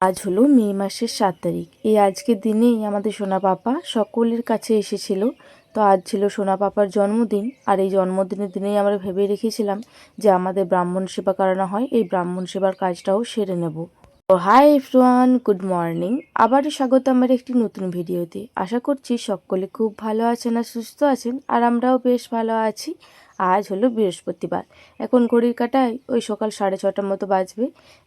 আজ হলো মে মাসের 7 তারিখ। এই আজকের দিনেই আমাদের সোনা পাপা সকলের কাছে এসেছিল। তো আজ ছিল সোনা পাপার জন্মদিন, আর এই জন্মদিনের দিনেই আমরা ভেবে রেখেছিলাম যে আমাদের ব্রাহ্মণ সেবা করানো হয়, এই ব্রাহ্মণ সেবার কাজটাও সেরে নেব। তো হাই এভরিওয়ান, গুড মর্নিং। আবারও স্বাগত আমার একটি নতুন ভিডিওতে। আশা করছি সকলে খুব ভালো আছেন আর সুস্থ আছেন, আর আমরাও বেশ ভালো আছি। আজ হলো বৃহস্পতিবার, এখন ঘড়ির কাঁটায় ওই সকাল 6:30টার মতো বাজবে।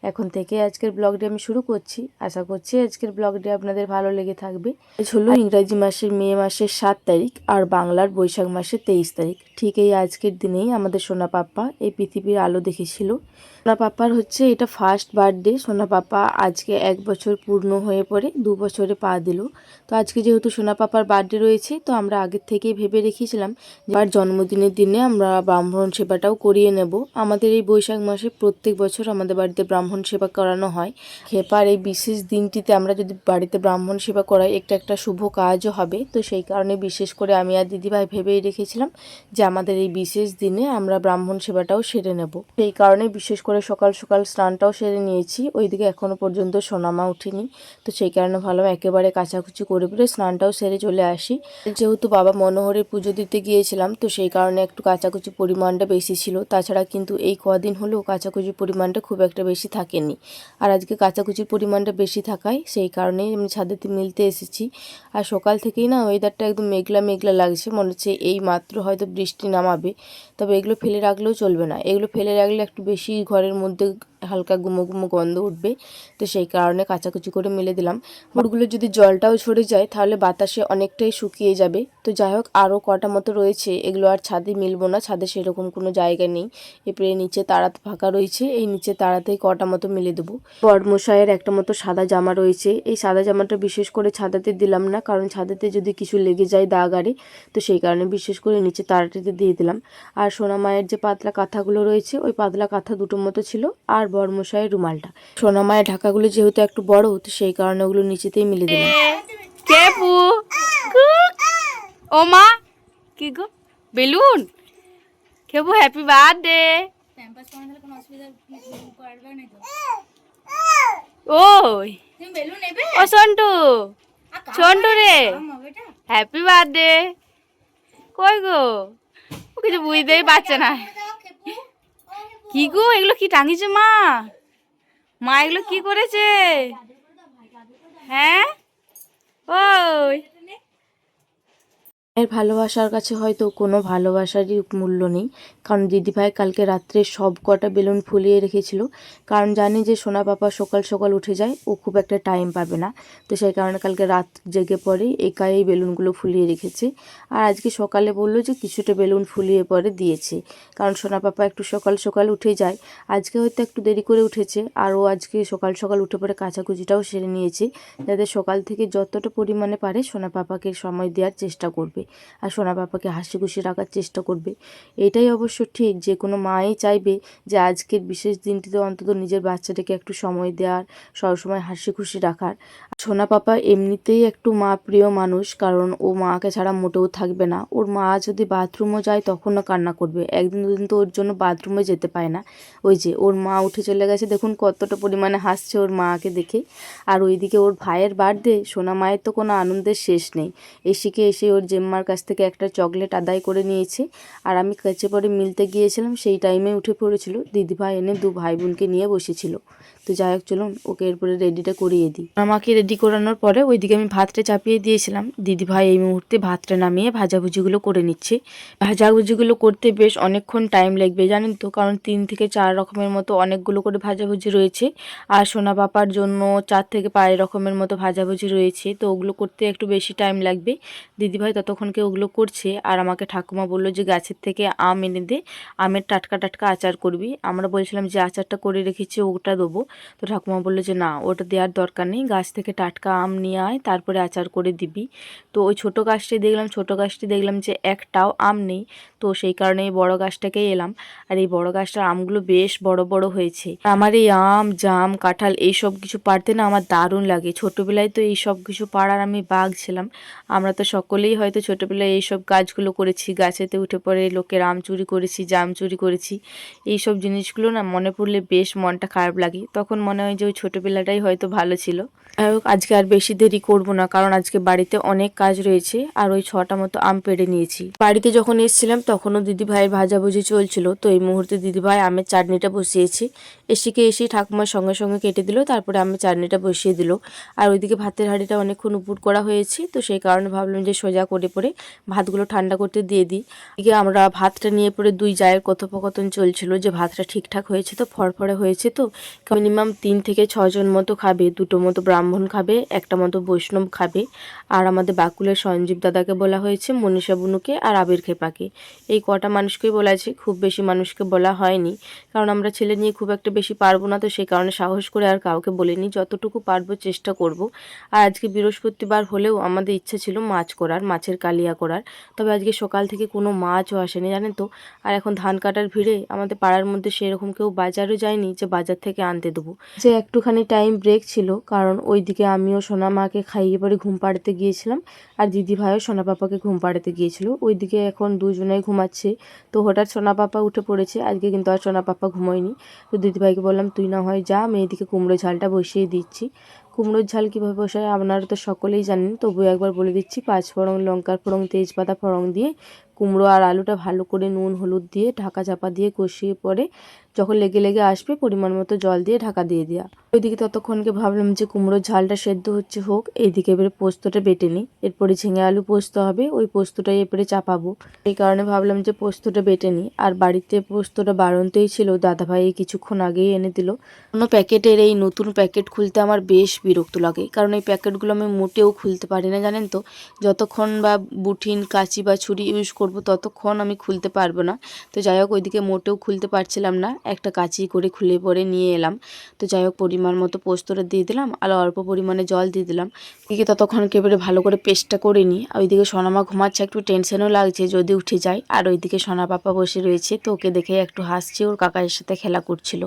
এখন থেকে আজকের ব্লগটি আমি শুরু করছি। আশা করছি আজকের ব্লগটি আপনাদের ভালো লেগে থাকবে। আজ হলো ইংরাজি মাসের মে মাসের 7 তারিখ আর বাংলার বৈশাখ মাসের 23 তারিখ। ঠিক এই আজকের দিনেই আমাদের সোনা পাপ্পা এই পৃথিবীর আলো দেখেছিল। সোনা পাপ্পার হচ্ছে এটা ফার্স্ট বার্থডে। সোনা পাপ্পা আজকে 1 বছর পূর্ণ হয়ে পড়ে 2 বছরে পা দিল। তো আজকে যেহেতু সোনা পাপার বার্থডে রয়েছে, তো আমরা আগের থেকেই ভেবে রেখেছিলাম যে আর জন্মদিনের দিনে আমরা ব্রাহ্মণ সেবাটাও করিয়ে নেব। আমাদের এই বৈশাখ মাসে প্রত্যেক বছর আমাদের বাড়িতে ব্রাহ্মণ সেবা করানো হয়। হেপার এই বিশেষ দিনটিতে আমরা যদি বাড়িতে ব্রাহ্মণ সেবা করাই, একটা শুভ কাজও হবে। তো সেই কারণে বিশেষ করে আমি আর দিদিভাই ভেবেই রেখেছিলাম যে আমাদের এই বিশেষ দিনে আমরা ব্রাহ্মণ সেবাটাও সেরে নেব। সেই কারণে বিশেষ করে সকাল সকাল স্নানটাও সেরে নিয়েছি। ওইদিকে এখনও পর্যন্ত সোনামা উঠেনি, তো সেই কারণে ভাবলাম একেবারে কাচাকুচি করে ফেলে স্নানটাও সেরে চলে আসি। যেহেতু বাবা মনোহরের পুজো দিতে গিয়েছিলাম, তো সেই কারণে একটু কাচাকুচি পরিমাণটা বেশি ছিল। তাছাড়া কিন্তু এই কদিন হলেও কাচাকুচির পরিমাণটা খুব একটা বেশি থাকেনি। আর আজকে কাচাকুচির পরিমাণটা বেশি থাকায় সেই কারণেই আমি ছাদেতে মিলতে এসেছি। আর সকাল থেকেই না ওয়েদারটা একদম মেঘলা মেঘলা লাগছে, মনে হচ্ছে এই মাত্র হয়তো বৃষ্টি নামাবে। তবে এগুলো ফেলে রাখলেও চলবে না, এগুলো ফেলে রাখলে একটু বেশি ঘরের মধ্যে হালকা গুমো গুমো গন্ধ উঠবে। তো সেই কারণে কাচাকুচি করে মেলে দিলাম। মুড়গুলো যদি জলটাও ঝরে যায় তাহলে বাতাসে অনেকটাই শুকিয়ে যাবে। তো যাই হোক, আরও কটা মতো রয়েছে, এগুলো আর ছাদে মিলবো না, ছাদে সেরকম কোনো জায়গা নেই। এরপরে নিচে তাড়া ফাঁকা রয়েছে, এই নিচে তাড়াতেই কটা মতো মেলে দেবো। বড়মশাইয়ের একটা মতো সাদা জামা রয়েছে, এই সাদা জামাটা বিশেষ করে ছাদাতে দিলাম না, কারণ ছাদাতে যদি কিছু লেগে যায় দাগ আরে, তো সেই কারণে বিশেষ করে নিচে তাড়াটিতে দিয়ে দিলাম। আর সোনা মায়ের যে পাতলা কাঁথাগুলো রয়েছে, ওই পাতলা কাঁথা দুটো মতো ছিল, আর বড়মশাইয়ের রুমালটা। সোনা মায়ের ঢাকাগুলো যেহেতু একটু বড়, তো সেই কারণে ওগুলো নিচেতেই মিলে দিলাম। কেপু ও মা কি গো বেলুন কেপু হ্যাপি বার্থডে। ওই ও সন্টু সন্টু রে হ্যাপি বার্থডে। কই গো ও কিছু বুঝতেই পারছে না। কি গো এগুলো কি টাঙিয়েছে মা? মা এগুলো কি করেছে? হ্যাঁ ওই এর ভালোবাসার কাছে হয়তো কোনো ভালোবাসারই মূল্য নেই, কারণ দিদিভাই কালকে রাত্রে সব কটা বেলুন ফুলিয়ে রেখেছিল। কারণ জানি যে সোনা পাপা সকাল সকাল উঠে যায়, ও খুব একটা টাইম পাবে না। তো সেই কারণে কালকে রাত জেগে পরে একাই এই বেলুনগুলো ফুলিয়ে রেখেছে। আর আজকে সকালে বললো যে কিছুটা বেলুন ফুলিয়ে পরে দিয়েছে, কারণ সোনা পাপা একটু সকাল সকাল উঠে যায়। আজকে হয়তো একটু দেরি করে উঠেছে, আর ও আজকে সকাল সকাল উঠে পরে কাচাকুচিটাও সেরে নিয়েছে, যাতে সকাল থেকে যতটা পরিমাণে পারে সোনা পাপাকে সময় দেওয়ার চেষ্টা করবে আর সোনা পাপাকে হাসি খুশি রাখার চেষ্টা করবে। এটাই অবশ্য ঠিক, যে কোনো মাই চাইবে যে আজকের বিশেষ দিনটিতে অন্তত নিজের বাচ্চাটাকে একটু সময় দেওয়ার, সবসময় হাসি খুশি রাখার। সোনা পাপা এমনিতেই একটু মা প্রিয় মানুষ, কারণ ও মাকে ছাড়া মোটেও থাকবে না। ওর মা যদি বাথরুমও যায় তখনও কান্না করবে, একদিন দুদিন তো ওর জন্য বাথরুমে যেতে পায় না। ওই যে ওর মা উঠে চলে গেছে, দেখুন কতটা পরিমাণে হাসছে ওর মাকে দেখে। আর ওইদিকে ওর ভাইয়ের বার্থডে, সোনা মায়ের তো কোনো আনন্দের শেষ নেই। এসে ওর জেম্মার কাছ থেকে একটা চকলেট আদায় করে নিয়েছে। আর আমি কাছে পরে মিলতে গিয়েছিলাম, সেই টাইমে উঠে পড়েছিল। দিদিভাই এনে 2 ভাই বোনকে নিয়ে বসেছিল। তো যাই হোক, চলুন ওকে এরপরে রেডিটা করিয়ে দিই। আমাকে রেডি করানোর পরে ওইদিকে আমি ভাতটা চাপিয়ে দিয়েছিলাম। দিদিভাই এই মুহূর্তে ভাতটা নামিয়ে ভাজাভুজিগুলো করে নিচ্ছে। ভাজাভুজিগুলো করতে বেশ অনেকক্ষণ টাইম লাগবে জানেন তো, কারণ 3 থেকে 4 রকমের মতো অনেকগুলো করে ভাজাভুজি রয়েছে। আর সোনা পাপার জন্য 4 থেকে 5 রকমের মতো ভাজাভুজি রয়েছে, তো ওগুলো করতে একটু বেশি টাইম লাগবে। দিদিভাই ততক্ষণকে ওগুলো করছে। আর আমাকে ঠাকুমা বললো যে গাছের থেকে আম এনে দে, আমের টাটকা টাটকা আচার করবি। আমরা বলছিলাম যে আচারটা করে রেখেছি ওটা দেবো। তো ঠাকুমা বললো যে না, ওটা দেওয়ার দরকার নেই, গাছ থেকে টাটকা আম নিয়ে আয়, তারপরে আচার করে দিবি। তো ওই ছোটো গাছটি দেখলাম যে একটাও আম নেই। তো সেই কারণে এই বড়ো গাছটাকেই এলাম। আর এই বড়ো গাছটার আমগুলো বেশ বড় বড় হয়েছে। আমার এই আম জাম কাঁঠাল এইসব কিছু পারতে না আমার দারুণ লাগে। ছোটোবেলায় তো এই সব কিছু পাড়ার আমি বাঘ ছিলাম। আমরা তো সকলেই হয়তো ছোটোবেলায় এইসব কাজগুলো করেছি, গাছেতে উঠে পড়ে লোকের আম চুরি করেছি, জাম চুরি করেছি। এইসব জিনিসগুলো না মনে পড়লে বেশ মনটা খারাপ লাগে। তখন তখন মনে হয় যে ওই ছোটোবেলাটাই হয়তো ভালো ছিল। যাই হোক, আজকে আর বেশি দেরি করব না, কারণ আজকে বাড়িতে অনেক কাজ রয়েছে। আর ওই 6টা মতো আম পেড়ে নিয়েছি। বাড়িতে যখন এসেছিলাম তখনও দিদিভাইয়ের ভাজাভুজি চলছিল, তো এই মুহূর্তে দিদিভাই আমের চাটনিটা বসিয়েছি। এসেই ঠাকুমার সঙ্গে সঙ্গে কেটে দিল, তারপরে আমের চাটনিটা বসিয়ে দিল। আর ওইদিকে ভাতের হাঁড়িটা অনেকক্ষণ উপুর করা হয়েছে, তো সেই কারণে ভাবলাম যে সোজা করে পরে ভাতগুলো ঠান্ডা করতে দিয়ে দিই। এদিকে আমরা ভাতটা নিয়ে পরে দুই জায়ের কথোপকথন চলছিল যে ভাতটা ঠিকঠাক হয়েছে তো, ফড়ফড়ে হয়েছে তো। মিনিমাম 3 থেকে 6 জন মতো খাবে, 2টো মতো ব্রাহ্মণ খাবে, একটা মতো বৈষ্ণব খাবে। আর আমাদের বাকুলের সঞ্জীব দাদাকে বলা হয়েছে, মনীষা বুনুকে আর আবির খেপাকে। এই কটা মানুষকেই বলা আছে, খুব বেশি মানুষকে বলা হয়নি, কারণ আমরা ছেলে নিয়ে খুব একটা বেশি পারবো না, তো সেই কারণে সাহস করে আর কাউকে বলিনি। যতটুকু পারবো চেষ্টা করব। আর আজকে বৃহস্পতিবার হলেও আমাদের ইচ্ছা ছিল মাছ করার, মাছের কালিয়া করার। তবে আজকে সকাল থেকে কোনো মাছও আসেনি জানেন তো। আর এখন ধান কাটার ভিড়ে আমাদের পাড়ার মধ্যে সেরকম কেউ বাজারও যায়নি যে বাজার থেকে আনতে দেবো। যে একটুখানি টাইম ব্রেক ছিল, কারণ ওইদিকে আমিও সোনা মাকে খাইয়ে পরে ঘুম পাড়াতে গিয়েছিলাম, আর দিদি ভাইও সোনা পাপাকে ঘুম পাড়াতে গিয়েছিল। ওইদিকে এখন দুজনেই ঘুমাচ্ছে, তো হঠাৎ সোনা পাপা উঠে পড়েছে। আজকে কিন্তু আর সোনা পাপা ঘুমোয়নি। তো দিদিভাইকে বললাম তুই না হয় যা, আমি এদিকে কুমড়ো ঝালটা বসিয়ে দিচ্ছি। কুমড়োর ঝাল কীভাবে বসায় আপনারা তো সকলেই জানেন, তবুও একবার বলে দিচ্ছি। 5 ফোড়ন, লঙ্কার ফোড়ন, তেজপাতা ফোড়ন দিয়ে কুমড়ো আর আলুটা ভালো করে নুন হলুদ দিয়ে ঢাকা চাপা দিয়ে কষিয়ে পরে যখন লেগে লেগে আসবে পরিমাণ মতো জল দিয়ে ঢাকা দিয়ে দেওয়া। ওইদিকে ততক্ষণকে ভাবলাম যে কুমড়োর ঝালটা সেদ্ধ হচ্ছে হোক, এইদিকে এবারে পোস্তটা বেটে নিই। এরপরে ঝিঙে আলু পোস্ত হবে, ওই পোস্তটাই এরপরে চাপাবো। এই কারণে ভাবলাম যে পোস্তটা বেটে নিই। আর বাড়িতে পোস্তটা বাড়ন্তেই ছিল, দাদাভাই কিছুক্ষণ আগেই এনে দিল। কোনো প্যাকেটের এই নতুন প্যাকেট খুলতে আমার বেশ বিরক্ত লাগে, কারণ এই প্যাকেটগুলো আমি মোটেও খুলতে পারি না জানেন তো। যতক্ষণ বা বুটিন কাঁচি বা ছুরি ইউজ করব ততক্ষণ আমি খুলতে পারবো না। তো যাই হোক, ওইদিকে মোটেও খুলতে পারছিলাম না, একটা কাঁচি করে খুলে পরে নিয়ে এলাম। তো যাই হোক, পরিমাণ মতো পোস্তটা দিয়ে দিলাম আর অল্প পরিমাণে জল দিয়ে দিলাম। এদিকে ততক্ষণ একেবারে ভালো করে পেস্টটা করে নিই। আর ওইদিকে সোনামা ঘুমাচ্ছে, একটু টেনশনও লাগছে যদি উঠে যায়। আর ওইদিকে সোনা পাপা বসে রয়েছে, তো ওকে দেখে একটু হাসছে, ওর কাকার সাথে খেলা করছিল।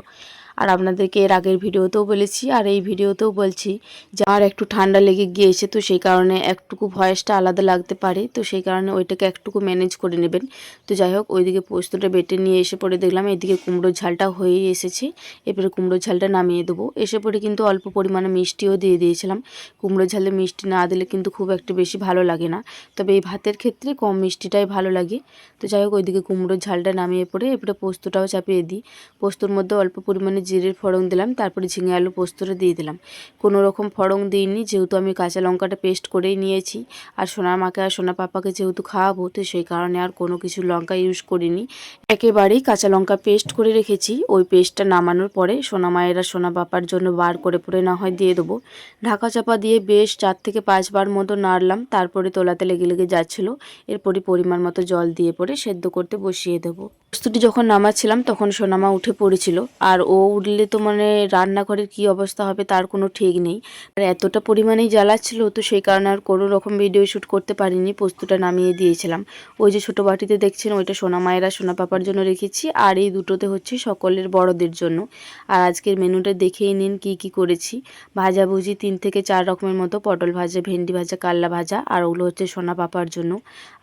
আর আপনাদেরকে এর আগের ভিডিওতেও বলেছি আর এই ভিডিওতেও বলছি যে আর একটু ঠান্ডা লেগে গিয়েছে, তো সেই কারণে একটুকু ভয়েসটা আলাদা লাগতে পারে, তো সেই কারণে ওইটাকে একটুকু ম্যানেজ করে নেবেন। তো যাই হোক, ওইদিকে পোস্তটা বেটে নিয়ে এসে পরে দেখলাম এদিকে কুমড়োর ঝালটা হয়েই এসেছে। এরপরে কুমড়োর ঝালটা নামিয়ে দেবো। এসে পরে কিন্তু অল্প পরিমাণে মিষ্টিও দিয়ে দিয়েছিলাম। কুমড়োর ঝালে মিষ্টি না দিলে কিন্তু খুব একটা বেশি ভালো লাগে না, তবে এই ভাতের ক্ষেত্রে কম মিষ্টিটাই ভালো লাগে। তো যাই হোক, ওইদিকে কুমড়োর ঝালটা নামিয়ে পরে এরপরে পোস্তটাও চাপিয়ে দিই। পোস্তর মধ্যে অল্প পরিমাণে জিরের ফোড়ন দিলাম, তারপরে ঝিঙে আলু পোস্তটা দিয়ে দিলাম। কোনো রকম ফোড়ন দিইনি, যেহেতু আমি কাঁচা লঙ্কাটা পেস্ট করেই নিয়েছি। আর সোনার মাকে আর সোনা পাপাকে যেহেতু খাওয়াবো, তো সেই কারণে আর কোনো কিছু লঙ্কা ইউজ করিনি, একেবারেই কাঁচা লঙ্কা পেস্ট করে রেখেছি। ওই পেস্টটা নামানোর পরে সোনা মায়ের আর সোনা পাপার জন্য বার করে পরে না হয় দিয়ে দেবো। ঢাকা চাপা দিয়ে বেশ 4 থেকে 5 বার মতো নাড়লাম, তারপরে তোলাতে লেগে লেগে যাচ্ছিলো। এরপরই পরিমাণ মতো জল দিয়ে পরে সেদ্ধ করতে বসিয়ে দেবো। পোস্তটি যখন নামাচ্ছিলাম তখন সোনামা উঠে পড়েছিল, আর ও উঠলে তো মানে রান্নাঘরের কি অবস্থা হবে তার কোনো ঠিক নেই। আর এতটা পরিমাণেই জ্বালাচ্ছিল, তো সেই কারণে আর কোনো রকম ভিডিও শ্যুট করতে পারিনি, পোস্তটা নামিয়ে দিয়েছিলাম। ওই যে ছোটো বাটিতে দেখছেন ওইটা সোনা মায়ের আর সোনা পাপার জন্য রেখেছি, আর এই দুটোতে হচ্ছে সকলের বড়দের জন্য। আর আজকের মেনুটা দেখেই নিন কি কি করেছি। ভাজাভুজি 3 থেকে 4 রকমের মতো, পটল ভাজা, ভেন্ডি ভাজা, কাল্লা ভাজা, আর ওগুলো হচ্ছে সোনা পাপার জন্য।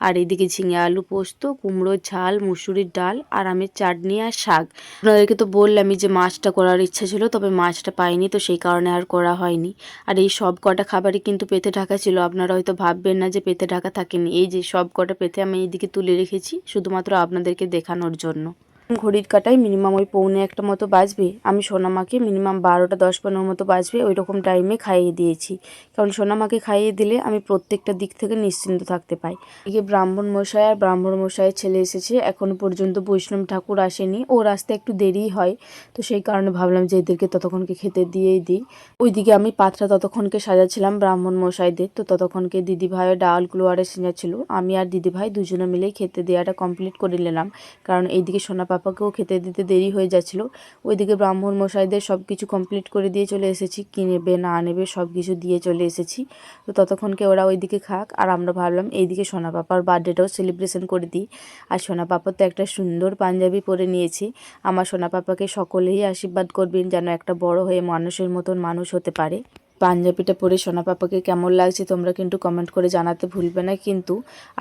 আর এদিকে ঝিঙে আলু পোস্ত, কুমড়োর ঝাল, মুসুরির ডাল, আর আমের চাটনি আর শাক। আপনাদেরকে তো বললামই যে মাছটা করার ইচ্ছা ছিল, তবে মাছটা পাইনি, তো সেই কারণে আর করা হয়নি। আর এই সব কটা খাবারই কিন্তু পেতে ঢাকা ছিল। আপনারা হয়তো ভাববেন না যে পেতে ঢাকা থাকেনি, এই যে সব কটা পেতে আমি এইদিকে তুলে রেখেছি শুধুমাত্র আপনাদেরকে দেখানোর জন্য। ঘড়ির কাটায় মিনিমাম ওই 1:45 মতো বাজবে। আমি সোনামাকে মিনিমাম 12টা 10-15 মতো বাজবে ওই রকম টাইমে খাইয়ে দিয়েছি, কারণ সোনামাকে খাইয়ে দিলে আমি প্রত্যেকটা দিক থেকে নিশ্চিন্ত থাকতে পাই। এদিকে ব্রাহ্মণ মশাই আর ব্রাহ্মণ মশাইয়ের ছেলে এসেছে, এখনও পর্যন্ত বৈষ্ণব ঠাকুর আসেনি, ওর আসতে একটু দেরিই হয়, তো সেই কারণে ভাবলাম যে এদেরকে ততক্ষণকে খেতে দিয়েই দিই। ওইদিকে আমি পাত্রা ততক্ষণকে সাজাচ্ছিলাম ব্রাহ্মণ মশাইদের, তো ততক্ষণকে দিদিভাইয়ের ডালগুলো আরে সিঁজাচ্ছিল। আমি আর দিদিভাই দুজনে মিলেই খেতে দেওয়াটা কমপ্লিট করে নিলাম, কারণ এইদিকে সোনা পাপাকেও খেতে দিতে দেরি হয়ে যাচ্ছিল। ওইদিকে ব্রাহ্মণ মশাইদের সব কিছু কমপ্লিট করে দিয়ে চলে এসেছি, কী নেবে না নেবে সব কিছু দিয়ে চলে এসেছি। তো ততক্ষণকে ওরা ওইদিকে খাক, আর আমরা ভাবলাম এইদিকে সোনা পাপার বার্থডেটাও সেলিব্রেশন করে দিই। আর সোনা পাপা তো একটা সুন্দর পাঞ্জাবি পরে নিয়েছি। আমার সোনা পাপাকে সকলেই আশীর্বাদ করবেন যেন একটা বড় হয়ে মানুষের মতন মানুষ হতে পারে। পাঞ্জাবিটা পরে সোনা পাপাকে কেমন লাগছে তোমরা কিন্তু কমেন্ট করে জানাতে ভুলবে না কিন্তু।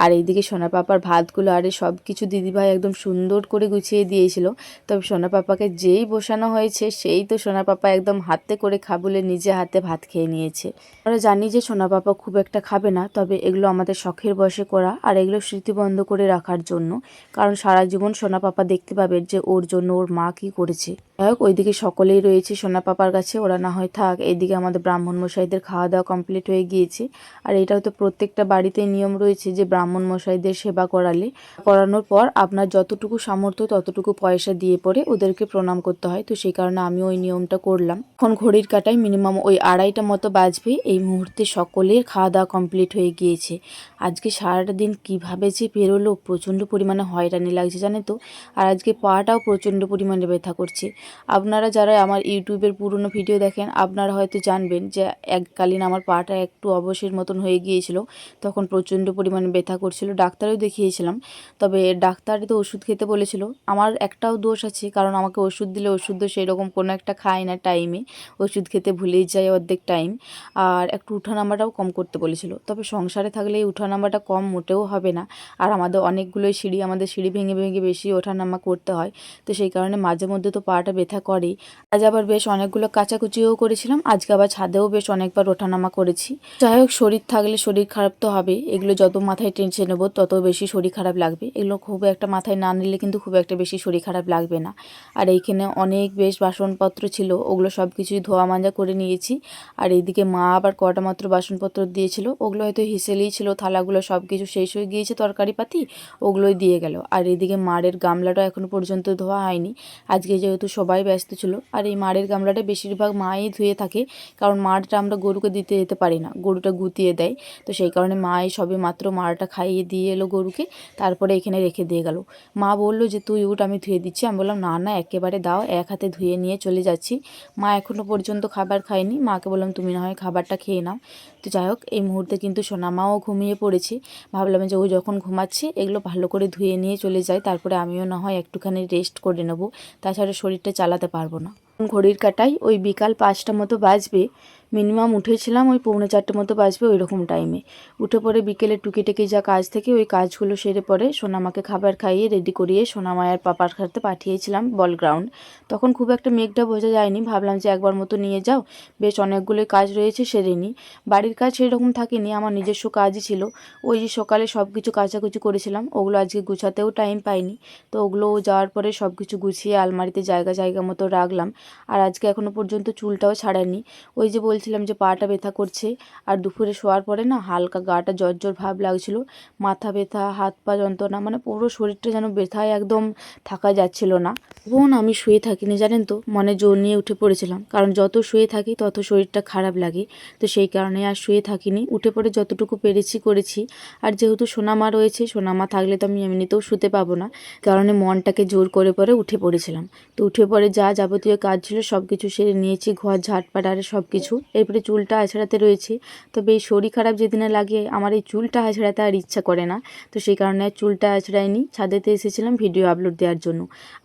আর এইদিকে সোনা পাপার ভাতগুলো আরে সব কিছু দিদিভাই একদম সুন্দর করে গুছিয়ে দিয়েছিল। তবে সোনা পাপাকে যেই বসানো হয়েছে সেই তো সোনা পাপা একদম হাতে করে খাবলে নিজে হাতে ভাত খেয়ে নিয়েছে। আমরা জানি যে সোনা পাপা খুব একটা খাবে না, তবে এগুলো আমাদের শখের বশে করা আর এগুলো স্মৃতিবন্ধ করে রাখার জন্য, কারণ সারা জীবন সোনা পাপা দেখতে পাবে যে ওর জন্য ওর মা কি করেছে। যাই হোক, ওইদিকে সকলেই রয়েছে সোনা পাপার কাছে, ওরা না হয় থাক। এইদিকে আমাদের ব্রাহ্মণ মশাইদের খাওয়া দাওয়া কমপ্লিট হয়ে গিয়েছে। আর এটাও তো প্রত্যেকটা বাড়িতে নিয়ম রয়েছে যে ব্রাহ্মণ মশাইদের সেবা করানোর পর আপনার যতটুকু সামর্থ্য ততটুকু পয়সা দিয়ে পরে ওদেরকে প্রণাম করতে হয়। তো সেই কারণে আমি ওই নিয়মটা করলাম। এখন ঘড়ির কাটায় মিনিমাম ওই 2:30টা মতো বাজবে। এই মুহূর্তে সকলের খাওয়া দাওয়া কমপ্লিট হয়ে গিয়েছে। আজকে সারাটা দিন কীভাবে যে বেরোলো, প্রচণ্ড পরিমাণে হয়রানি লাগছে জানে তো। আর আজকে পাটাও প্রচণ্ড পরিমাণে ব্যথা করছে। আপনারা যারা আমার ইউটিউবের পুরনো ভিডিও দেখেন আপনারা হয়তো জানবেন যে এককালীন আমার পাটা একটু অবশের মতন হয়ে গিয়েছিল, তখন প্রচণ্ড পরিমাণে ব্যথা করছিল, ডাক্তারও দেখিয়েছিলাম। তবে ডাক্তার তো ওষুধ খেতে বলেছিল। আমার একটাও দোষ আছে, কারণ আমাকে ওষুধ দিলে ওষুধ তো সেই রকম কোনো একটা খাই না টাইমে, ওষুধ খেতে ভুলেই যায় অর্ধেক টাইম। আর একটু উঠানামাটাও কম করতে বলেছিল। তবে সংসারে থাকলে এই উঠানামাটা কম মোটেও হবে না। আর আমাদের অনেকগুলোই সিঁড়ি, আমাদের সিঁড়ি ভেঙে ভেঙে বেশি ওঠানামা করতে হয়। তো সেই কারণে মাঝে মধ্যে তো পাটা ব্যথা করেই। আজ আবার বেশ অনেকগুলো কাচাকুচিও করেছিলাম, আজকে আবার ছাদেও বেশ অনেকবার ওঠানামা করেছি। যাই হোক, শরীর থাকলে শরীর খারাপ তো হবে, এগুলো যত মাথায় টেনশন নেবো তত বেশি শরীর খারাপ লাগবে। এগুলো খুব একটা মাথায় না নিলে কিন্তু খুব একটা বেশি শরীর খারাপ লাগবে না। আর এইখানে অনেক বেশ বাসনপত্র ছিল, ওগুলো সব কিছুই ধোয়া মাজা করে নিয়েছি। আর এইদিকে মা আবার কটা মাত্র বাসনপত্র দিয়েছিল, ওগুলো হয়তো হিসেলেই ছিল, থালাগুলো সব কিছু শেষ হয়ে গিয়েছে, তরকারি পাতি ওগুলোই দিয়ে গেল। আর এইদিকে মাড়ের গামলাটা এখনো পর্যন্ত ধোয়া হয়নি, আজকে যেহেতু সবাই ব্যস্ত ছিল। আর এই মাড়ের গামলাটা বেশিরভাগ মাই ধুয়ে থাকে, কারণ মাড়টা আমরা গরুকে দিতে যেতে পারি না, গরুটা গুতিয়ে দেয়। তো সেই কারণে মাই সবে মাত্র মাড়টা খাইয়ে দিয়ে এলো গরুকে, তারপরে এখানে রেখে দিয়ে গেল। মা বললো যে তুই উঠ, আমি ধুয়ে দিচ্ছি। আমি বললাম না না, একেবারে দাও, এক হাতে ধুয়ে নিয়ে চলে যাচ্ছি। মা এখনও পর্যন্ত খাবার খায়নি, মাকে বললাম তুমি না হয় খাবারটা খেয়ে নাও। তো যাই হোক, এই মুহূর্তে কিন্তু সোনামাও ঘুমিয়ে পড়েছে। ভাবলাম যে ও যখন ঘুমাচ্ছে এগুলো ভালো করে ধুয়ে নিয়ে চলে যায়, তারপরে আমিও না হয় একটুখানি রেস্ট করে নেবো, তাছাড়া শরীরটা চালাতে পারবো না। ঘড়ির কাটাই ওই বিকাল 5টা মতো বাজবে। মিনিমাম উঠেছিলাম ওই 3:45 মতো বাজবে ওই রকম টাইমে। উঠে পরে বিকেলে টুকিটাকি যা কাজ থেকে ওই কাজগুলো সেরে পরে সোনামাকে খাবার খাইয়ে রেডি করিয়ে সোনামায়ের পাপার খাতে পাঠিয়েছিলাম বল গ্রাউন্ড। তখন খুব একটা মেঘটা বোঝা যায়নি, ভাবলাম যে একবার মতো নিয়ে যাও, বেশ অনেকগুলোই কাজ রয়েছে সেরে নিই। বাড়ির কাজ সেই রকম থাকেনি, আমার নিজস্ব কাজই ছিল। ওই যে সকালে সব কিছু কাচাকুচি করেছিলাম, ওগুলো আজকে গুছাতেও টাইম পাইনি। তো ওগুলো যাওয়ার পরে সব কিছু গুছিয়ে আলমারিতে জায়গা জায়গা মতো রাখলাম। আর আজকে এখনও পর্যন্ত চুলটাও ছাড়ায়নি। ওই যে বলছিলাম যে পাটা ব্যথা করছে, আর দুপুরে শোয়ার পরে না হালকা গাটা জ্বর জ্বর ভাব লাগছিল, মাথা ব্যথা, হাত পা যন্ত্রণা, মানে পুরো শরীরটা যেন ব্যথায় একদম থাকা যাচ্ছিল না। বোন আমি শুয়ে থাকিনি জানেন তো, মনে জোর নিয়ে উঠে পড়েছিলাম, কারণ যত শুয়ে থাকি তত শরীরটা খারাপ লাগে। তো সেই কারণে আর শুয়ে থাকিনি, উঠে পড়ে যতটুকু পেরেছি করেছি। আর যেহেতু সোনামা রয়েছে, সোনামা থাকলে তো আমি এমনিতেও শুতে পাবো না, কারণে মনটাকে জোর করে পরে উঠে পড়েছিলাম। তো উঠে পরে যা যাবতীয় কাজ ছিল সব কিছু সেরে নিয়েছি, ঘর ঝাঁটপাট আর সব কিছু। এরপরে চুলটা আছড়াতে রয়েছে, তবে এই শরীর খারাপ যেদিনে লাগে আমার এই চুলটা আছড়াতে আর ইচ্ছা করে না। তো সেই কারণে আর চুলটা আছড়াইনি, ছাদেতে এসেছিলাম ভিডিও আপলোড দেওয়ার জন্য।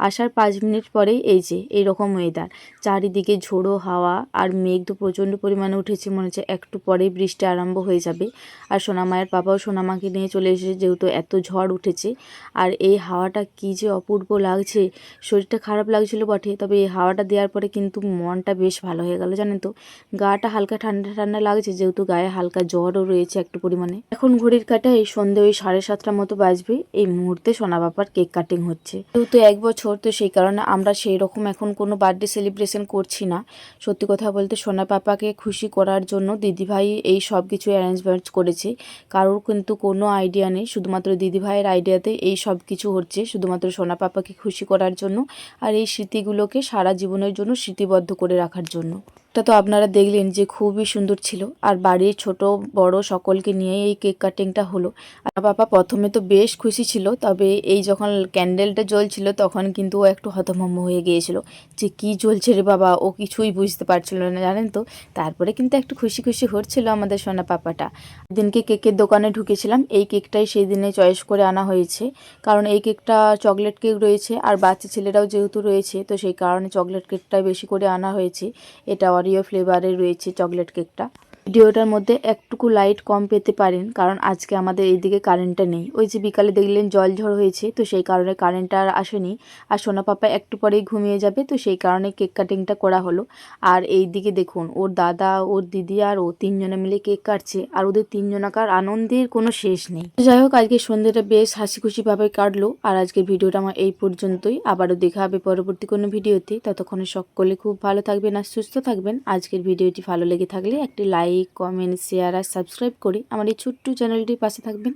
আসার 5 মিনিট পরেই এই যে এইরকম ওয়েদার, চারিদিকে ঝোড়ো হাওয়া আর মেঘ তো প্রচণ্ড পরিমাণে উঠেছে, মনে হচ্ছে একটু পরেই বৃষ্টি আরম্ভ হয়ে যাবে। আর সোনামায়ের পাপাও সোনামাকে নিয়ে চলে এসেছে, যেহেতু এত ঝড় উঠেছে। আর এই হাওয়াটা কী যে অপূর্ব লাগছে, শরীরটা খারাপ লাগছিল বটে, তবে এই হাওয়াটা দেওয়ার পরে কিন্তু মনটা বেশ ভালো হয়ে গেল জানেন তো। গাটা হালকা ঠান্ডা ঠান্ডা লাগছে, যেহেতু গায়ে হালকা জ্বরও রয়েছে একটু পরিমাণে। এখন ঘড়ির কাঁটায় এই সন্ধে ওই 7:30 মতো বাজবে। এই মুহূর্তে সোনা বাবার কেক কাটিং হচ্ছে, যেহেতু 1 বছর, তো সেই কারণে আমরা সেই রকম এখন কোনো বার্থডে সেলিব্রেশন করছি না। সত্যি কথা বলতে সোনা পাপাকে খুশি করার জন্য দিদিভাই এই সব কিছু অ্যারেঞ্জমেন্ট করেছে, কারোর কিন্তু কোনো আইডিয়া নেই, শুধুমাত্র দিদিভাইয়ের আইডিয়াতে এই সব কিছু হচ্ছে, শুধুমাত্র সোনা পাপাকে খুশি করার জন্য আর এই স্মৃতিগুলোকে সারা জীবনের জন্য স্মৃতিবদ্ধ করে রাখার জন্য। এটা তো আপনারা দেখলেন যে খুবই সুন্দর ছিল। আর বাড়ির ছোট বড় সকলকে নিয়ে এই কেক কাটিংটা হলো। আর বাবা প্রথমে তো বেশ খুশি ছিল, তবে এই যখন ক্যান্ডেলটা জ্বলছিল তখন কিন্তু ও একটু হতভম্ব হয়ে গিয়েছিল যে কি জ্বলছে রে বাবা, ও কিছুই বুঝতে পারছিল না জানেন তো। তারপরে কিন্তু একটু খুশি খুশি হচ্ছিল আমাদের সোনা পাপাটা। দিনকে কেকের দোকানে ঢুকেছিলাম, এই কেকটাই সেই দিনে চয়েস করে আনা হয়েছে, কারণ এই কেকটা চকলেট কেক রয়েছে আর বাচ্চা ছেলেরাও যেহেতু রয়েছে, তো সেই কারণে চকলেট কেকটাই বেশি করে আনা হয়েছে। এটা অরিও ফ্লেভারের রয়েছে চকলেট কেকটা। ভিডিওটার মধ্যে একটুকু লাইট কম পেতে পারেন, কারণ আজকে আমাদের এইদিকে কারেন্টটা নেই। ওই যে বিকালে দেখলেন জল ঝড় হয়েছে, তো সেই কারণে কারেন্টটা আর আসেনি। আর সোনা পাপা একটু পরেই ঘুমিয়ে যাবে, তো সেই কারণে কেক কাটিংটা করা হলো। আর এই দিকে দেখুন, ওর দাদা, ওর দিদি আর ও তিনজনে মিলে কেক কাটছে, আর ওদের তিনজনাকার আনন্দের কোনো শেষ নেই। যাই হোক, আজকে সন্ধ্যেটা বেশ হাসি খুশি ভাবে কাটলো। আর আজকের ভিডিওটা আমার এই পর্যন্তই। আবারও দেখা হবে পরবর্তী কোনো ভিডিওতে। ততক্ষণে সকলে খুব ভালো থাকবেন আর সুস্থ থাকবেন। আজকের ভিডিওটি ভালো লেগে থাকলে একটি লাইক, কমেন্ট, শেয়ার আর সাবস্ক্রাইব করে আমার এই ছোট্ট চ্যানেলটির পাশে থাকবেন।